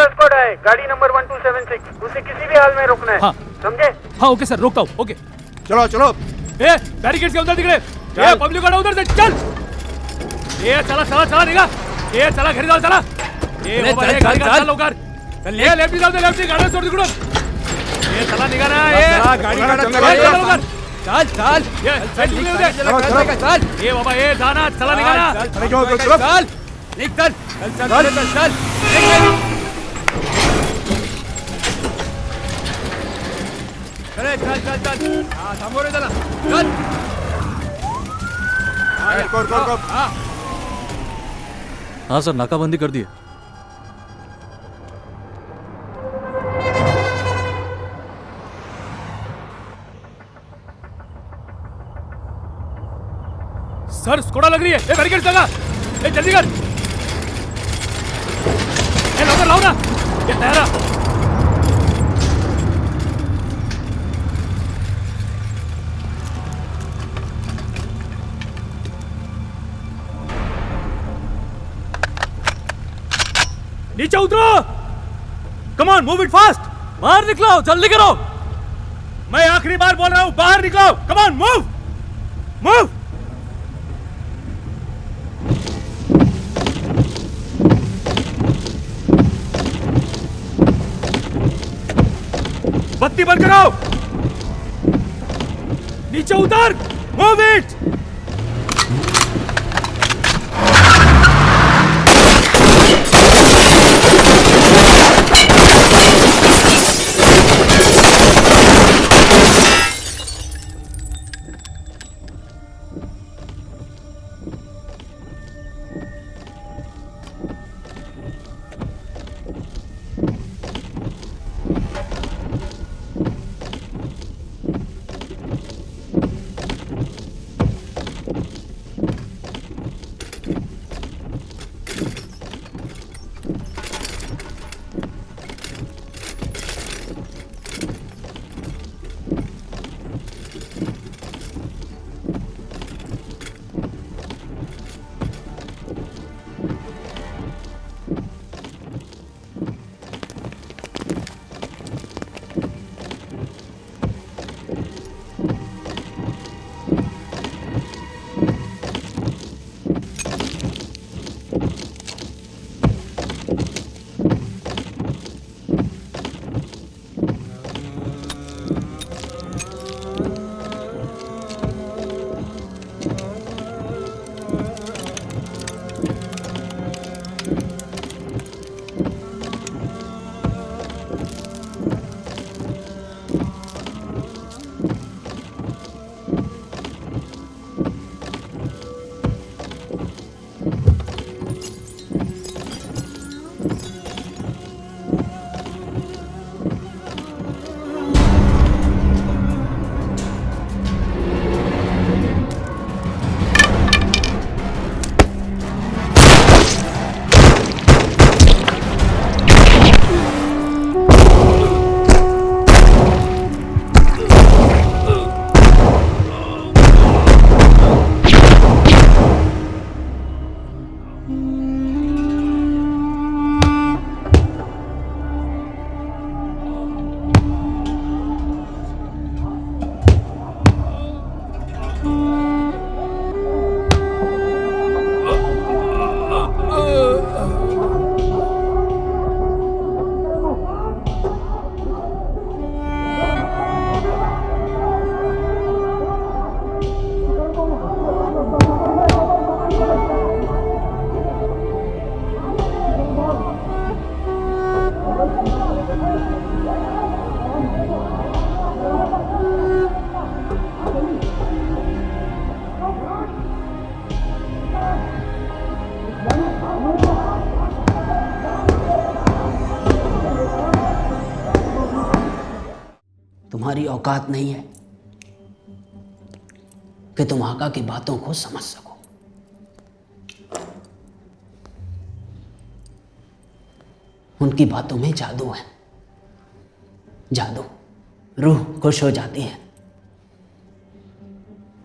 Squad है, गाड़ी number 1276, उसे किसी भी हाल में रोकना है। हाँ। समझे? हाँ ओके सर, रोकता हूँ। ओके चलो चलो। ए बैरिकेड के अंदर दिख रहे, ए पब्लिक वाला उधर से चल। ए चला चला चला निकल, ए चला घरी जाओ चला। ए बाबा ए गाड़ी का चल लवकर चल, ले लेफ्ट जाओ, लेफ्ट गाड़ी सोड तिकडून। ए चला निघा ना, ए गाडी काढा, चल चला, लवकर, चल चल ये चल निघ दे, चल ए बाबा ए जाना, चला निघा ना, अरे जाओ जाओ चलो। चल निक चल चल चल चल चल चल चल चल चल हाँ थांबो रे चला चल कर हाँ सर, नाकाबंदी कर दी है। सर स्कोडा लग रही है, ए बैरिकेड लगा, ए जल्दी कर, ए लवकर लाओ ना, ये तैयार है। नीचे उतरो, come on move it fast, बाहर निकलो, जल्दी करो, मैं आखिरी बार बोल रहा हूं, बाहर निकलो, कम ऑन मूव मूव। बत्ती बंद करो, नीचे उतर, मूव इट। तुम्हारी औकात नहीं है कि तुम आका की बातों को समझ सको। उनकी बातों में जादू है, जादू, रूह खुश हो जाती है।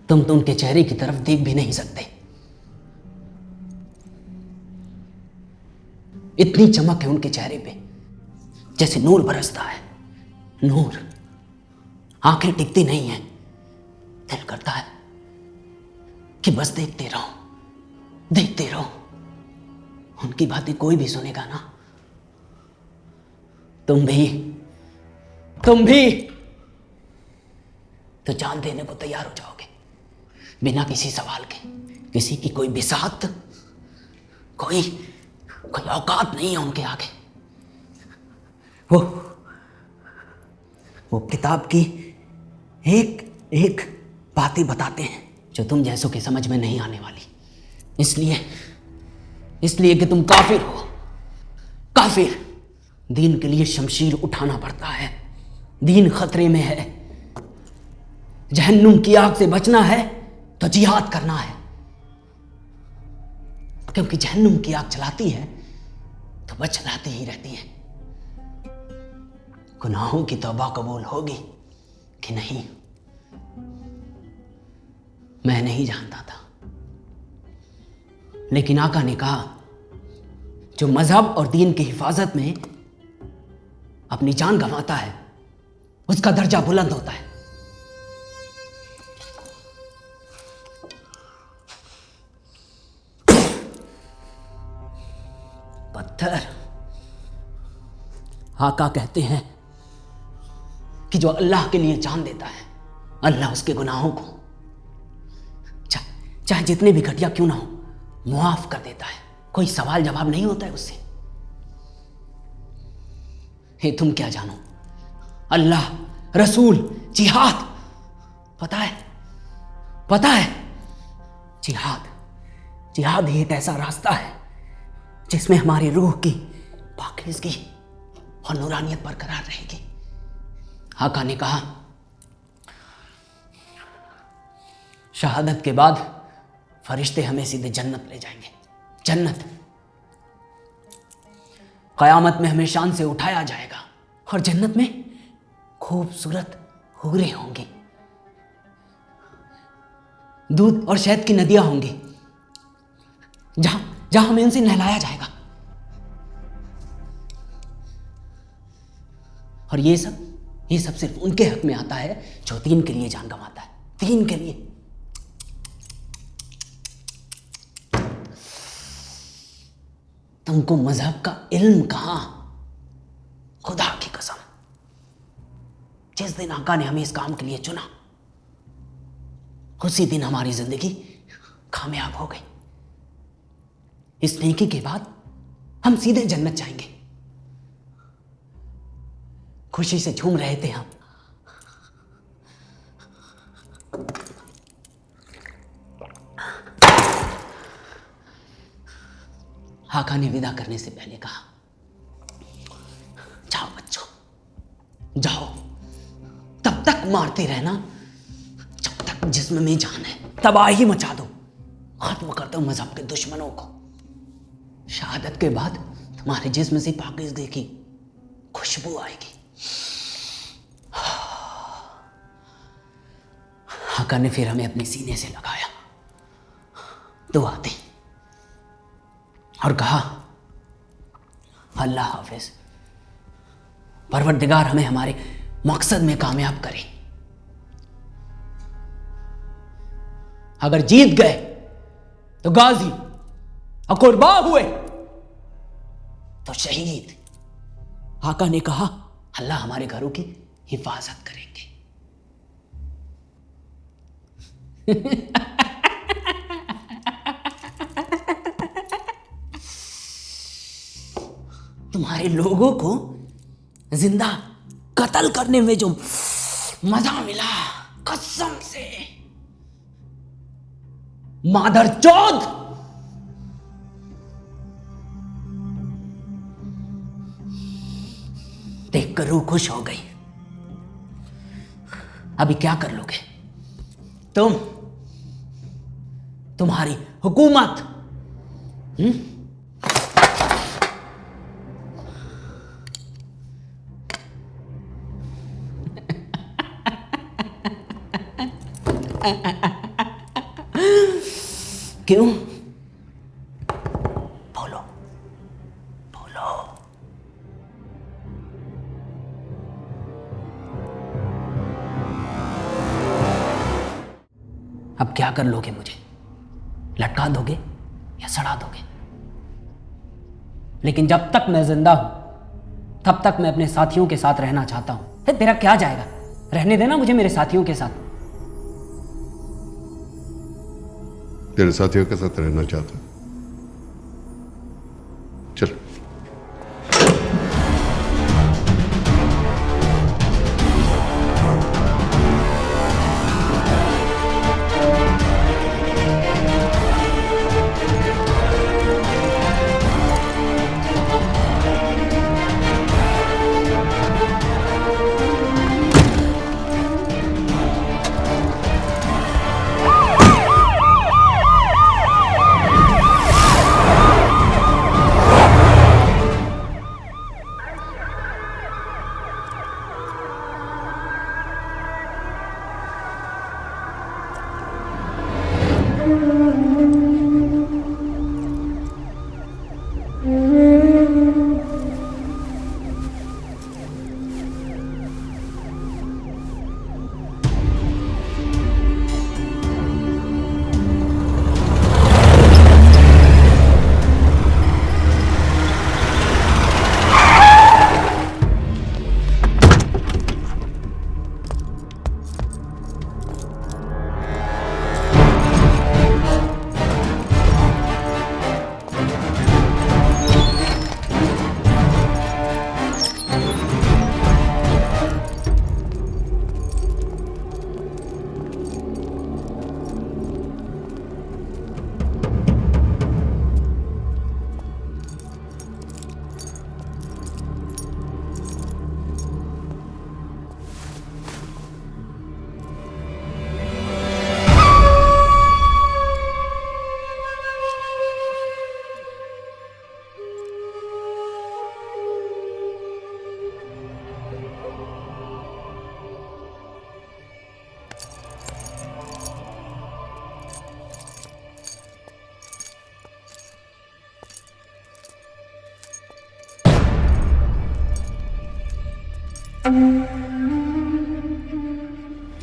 तुम तो उनके चेहरे की तरफ देख भी नहीं सकते, इतनी चमक है उनके चेहरे पे जैसे नूर बरसता है, नूर। आंखें टिकती नहीं है, दिल करता है कि बस देखते रहो, देखते रहो। उनकी बातें कोई भी सुनेगा ना, तुम भी तो जान देने को तैयार हो जाओगे, बिना किसी सवाल के। किसी की कोई बिसात, कोई औकात नहीं है उनके आगे। वो किताब की एक एक बातें बताते हैं जो तुम जैसों की समझ में नहीं आने वाली। इसलिए कि तुम काफिर हो, काफिर। दीन के लिए शमशीर उठाना पड़ता है। दीन खतरे में है। जहन्नुम की आग से बचना है तो जिहाद करना है, क्योंकि जहन्नुम की आग चलाती है तो बस चलाती ही रहती है। गुनाहों की तौबा कबूल होगी कि नहीं, मैं नहीं जानता था। लेकिन आका ने कहा, जो मजहब और दीन की हिफाजत में अपनी जान गंवाता है उसका दर्जा बुलंद होता है। पत्थर, आका कहते हैं कि जो अल्लाह के लिए जान देता है, अल्लाह उसके गुनाहों को चाहे जितने भी घटिया क्यों ना हो मुआफ कर देता है। कोई सवाल जवाब नहीं होता है उससे। हे तुम क्या जानो, अल्लाह, रसूल, जिहाद, पता है जिहाद ही एक ऐसा रास्ता है जिसमें हमारी रूह की पाकीज़गी और नूरानियत बरकरार रहेगी। आका ने कहा, शहादत के बाद फरिश्ते हमें सीधे जन्नत ले जाएंगे। जन्नत, क़यामत में हमें शान से उठाया जाएगा और जन्नत में खूबसूरत हूरें होंगी, दूध और शहद की नदियां होंगी, जहां हमें उनसे नहलाया जाएगा। और ये सब सिर्फ उनके हक में आता है जो दीन के लिए जान गंवाता है। दीन के लिए। तुमको मजहब का इल्म कहां, खुदा की कसम। जिस दिन आका ने हमें इस काम के लिए चुना, उसी दिन हमारी जिंदगी कामयाब हो गई। इस नेकी के बाद हम सीधे जन्नत जाएंगे। खुशी से झूम रहे थे हम। आका ने विदा करने से पहले कहा, जाओ बच्चों, जाओ, तब तक मारते रहना जब तक जिस्म में जान है। तबाही मचा दो, खत्म कर दो मजहब के दुश्मनों को। शहादत के बाद तुम्हारे जिस्म से पाकीज़गी की खुशबू आएगी। आका ने फिर हमें अपने सीने से लगाया, दुआ दी और कहा, अल्लाह हाफिज, परवरदिगार हमें हमारे मकसद में कामयाब करे। अगर जीत गए तो गाजी, और कुर्बा हुए तो शहीद। आका ने कहा, अल्लाह हमारे घरों की हिफाजत करेंगे। तुम्हारे लोगों को जिंदा कत्ल करने में जो मजा मिला, कसम से मादरचोद। देखकर रूह खुश हो गई। अभी क्या कर लोगे तुम्हारी हुकूमत? क्यों? बोलो बोलो। क्या कर लोगे मुझे? लटका दोगे या सड़ा दोगे? लेकिन जब तक मैं जिंदा हूं तब तक मैं अपने साथियों के साथ रहना चाहता हूं। तेरा क्या जाएगा, रहने देना मुझे मेरे साथियों के साथ। तेरे साथियों के साथ रहना चाहता हूं। चल।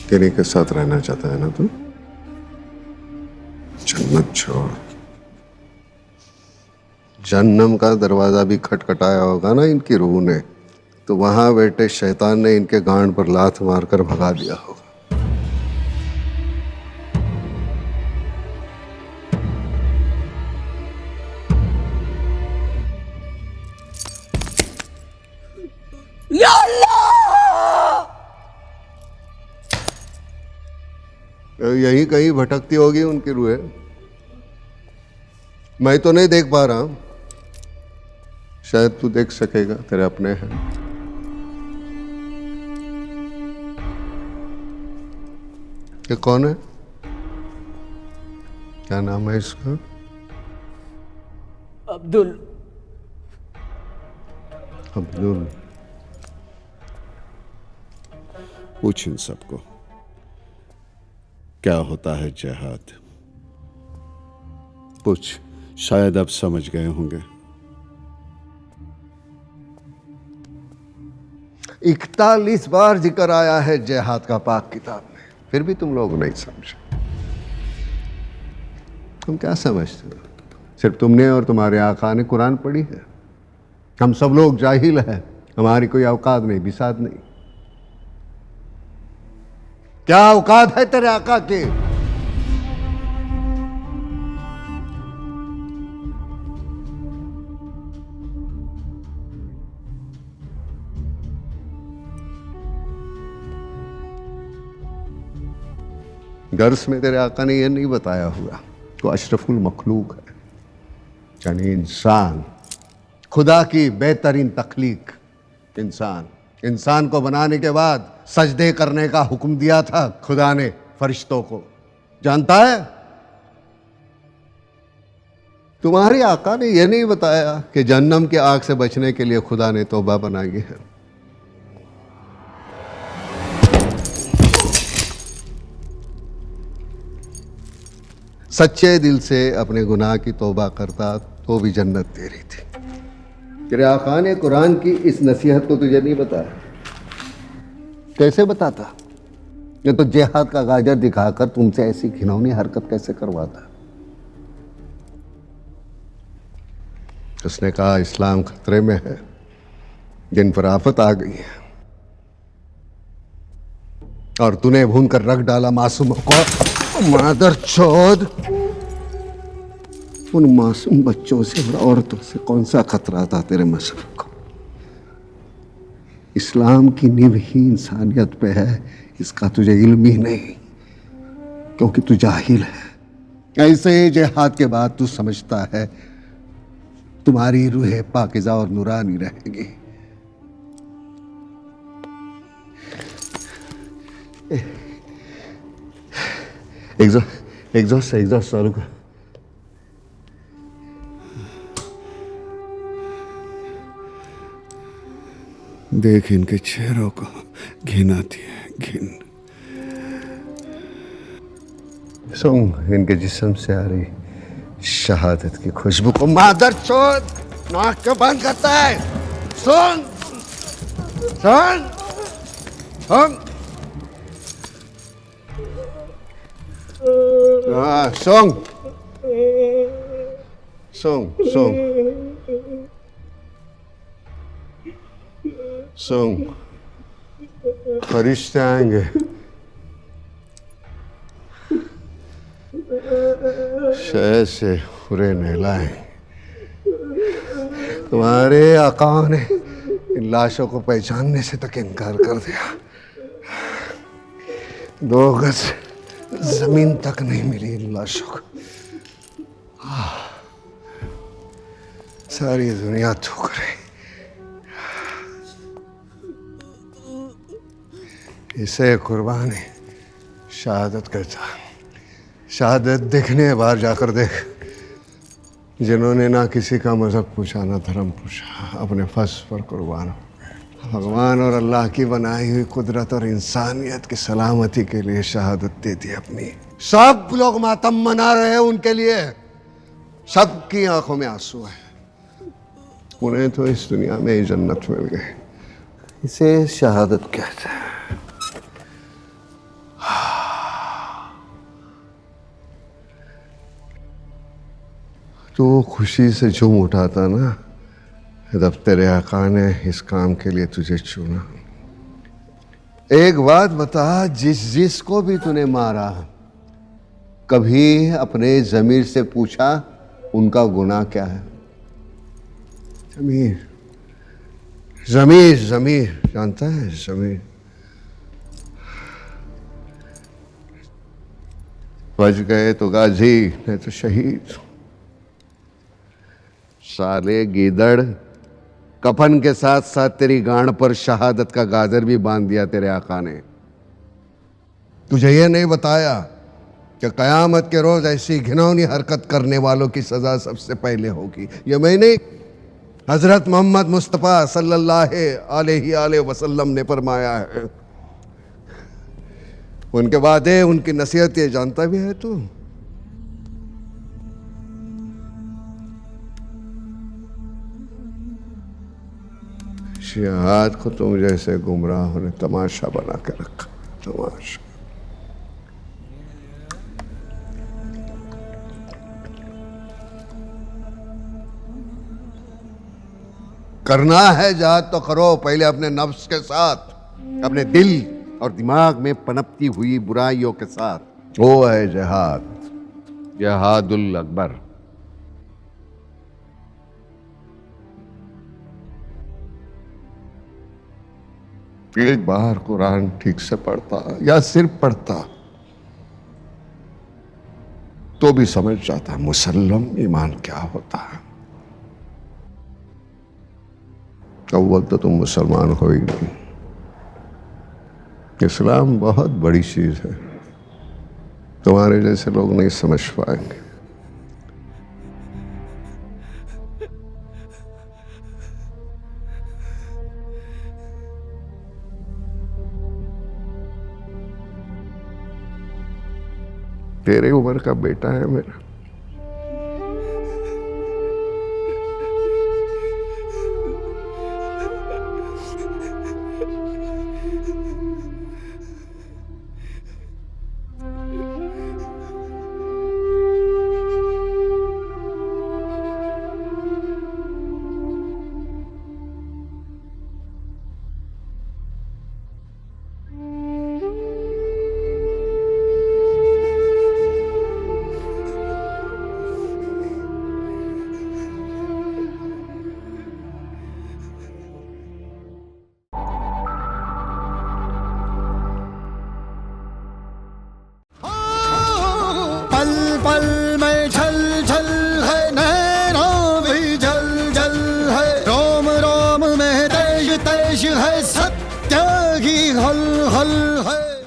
तेरे के साथ रहना चाहता है ना तू? जन्नत छोड़। जन्नम का दरवाजा भी खटखटाया होगा ना इनकी रूह ने, तो वहां बैठे शैतान ने इनके गांड पर लात मारकर भगा दिया होगा। यहीं कहीं भटकती होगी उनकी रूहें, मैं तो नहीं देख पा रहा हूं, शायद तू देख सकेगा, तेरे अपने हैं। ये कौन है? क्या नाम है इसका? अब्दुल। अब्दुल। पूछ इन सबको क्या होता है जिहाद। पूछ, शायद अब समझ गए होंगे। 41 बार जिक्र आया है जिहाद का पाक किताब में, फिर भी तुम लोग नहीं समझे। तुम क्या समझते हो? सिर्फ तुमने और तुम्हारे आका ने कुरान पढ़ी है। हम सब लोग जाहिल हैं, हमारी कोई औकात नहीं, बिसात नहीं। क्या औकात है तेरे आका की? गर्स में तेरे आका ने यह नहीं बताया हुआ तो अशरफुल मखलूक है, यानी इंसान, खुदा की बेहतरीन तख्लीक। इंसान को बनाने के बाद सजदे करने का हुक्म दिया था खुदा ने फरिश्तों को, जानता है? तुम्हारे आका ने यह नहीं बताया कि जहन्नम की आग से बचने के लिए खुदा ने तौबा बनाई है। सच्चे दिल से अपने गुनाह की तौबा करता तो भी जन्नत तेरी थी। तेरे आका ने कुरान की इस नसीहत को तुझे नहीं बताया, कैसे बताता? ये तो जिहाद का गाजर दिखाकर तुमसे ऐसी घिनौनी हरकत कैसे करवाता। उसने कहा इस्लाम खतरे में है, जिन पर आफत आ गई है, और तूने भून कर रख डाला मासूमों को। मादर चौध, उन मासूम बच्चों से और औरतों से कौन सा खतरा था तेरे मजहब को? इस्लाम की नींव ही इंसानियत पे है, इसका तुझे इल्म ही नहीं, क्योंकि तू जाहिल है। ऐसे जिहाद के बाद तू समझता है तुम्हारी रूह पाकिज़ा और नूरानी रहेगी। एग्जॉस्ट चालू कर। देख इनके चेहरों को घिन आती है, घिन। सुन इनके जिस्म से आ रही शहादत की खुशबू को। मादर चोद, नाक क्यों बंद करता है? सुन सुन सुन, हाँ सुन सुन सुन सुन, फरिश्ते आएंगे, शहर से पूरे नहलाएं। तुम्हारे आका ने इन लाशों को पहचानने से तक इनकार कर दिया। 2 गज जमीन तक नहीं मिली इन लाशों को। सारी दुनिया थूक रही। इसे कुर्बानी शहादत कहता। शहादत देखने बाहर जाकर देख, जिन्होंने ना किसी का मजहब पूछा ना धर्म पूछा, अपने फर्ज पर कुर्बान हो गए। भगवान और अल्लाह की बनाई हुई कुदरत और इंसानियत की सलामती के लिए शहादत दे दी अपनी। सब लोग मातम मना रहे हैं उनके लिए, सबकी आंखों में आंसू है। उन्हें तो इस दुनिया में ही जन्नत मिल गई। इसे शहादत कहते हैं। तो खुशी से झूम उठा था ना जब तेरे आका ने इस काम के लिए तुझे चुना। एक बात बता, जिसको भी तूने मारा, कभी अपने ज़मीर से पूछा उनका गुनाह क्या है? ज़मीर ज़मीर ज़मीर जानता है? ज़मीर बच गए तो गाजी, नहीं तो शहीद। साले गीदड़, कफन के साथ साथ तेरी गांड पर शहादत का गाजर भी बांध दिया तेरे आका ने। तुझे ये नहीं बताया कि कयामत के रोज ऐसी घिनौनी हरकत करने वालों की सजा सबसे पहले होगी। ये मैं नहीं, हजरत मोहम्मद मुस्तफ़ा सल्लल्लाहु अलैहि वसल्लम ने फरमाया है। उनके वादे, उनकी नसीहतें जानता भी है तू? जिहाद को तुम जैसे गुमराहों ने तमाशा बना के रखा, तमाशा। करना है जिहाद तो करो, पहले अपने नफ्स के साथ, अपने दिल और दिमाग में पनपती हुई बुराइयों के साथ। वो है जिहाद, जिहादुल अकबर। एक बार कुरान ठीक से पढ़ता या सिर्फ पढ़ता तो भी समझ जाता मुसल्लम ईमान क्या होता है। अव्वल तो तुम मुसलमान हो ही नहीं। इस्लाम बहुत बड़ी चीज है, तुम्हारे जैसे लोग नहीं समझ पाएंगे। तेरे उम्र का बेटा है मेरा। पल